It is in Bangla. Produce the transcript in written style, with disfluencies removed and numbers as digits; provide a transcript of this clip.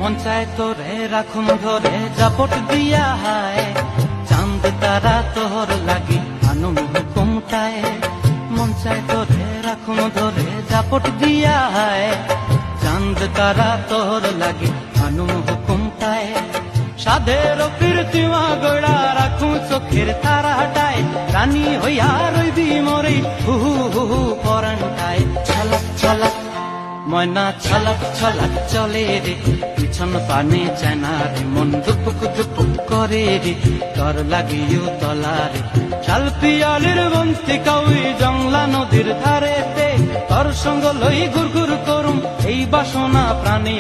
মন চায় তোরে রাখুন ধরে জাপট দিয়া হায়, চাঁদ তারা তোর লাগি আনুম হুকুমটায়। মন চায় তোরে রাখুন ধরে জাপট দিয়া হায়, চাঁদ তারা তোর লাগি আনুম হুকুমটায়। সাধের কীর্তিমা গড়া রাখুন চোখের তারাটায়, রানী হইয়া রইবি মরে হু হু হু পরানটায়। ছলক ছলক ময়না ছলক ছলক চলে রে, পিছন পানে চায়না রে, মন দুপুক দুপুক করে রে, তোর লাগিও তলারে। শাল পিয়ালির বন্তি কাউই জংলা নদীর ধারেতে, তোর সঙ্গ লই ঘুর ঘুর করুম এই বাসনা প্রাণে।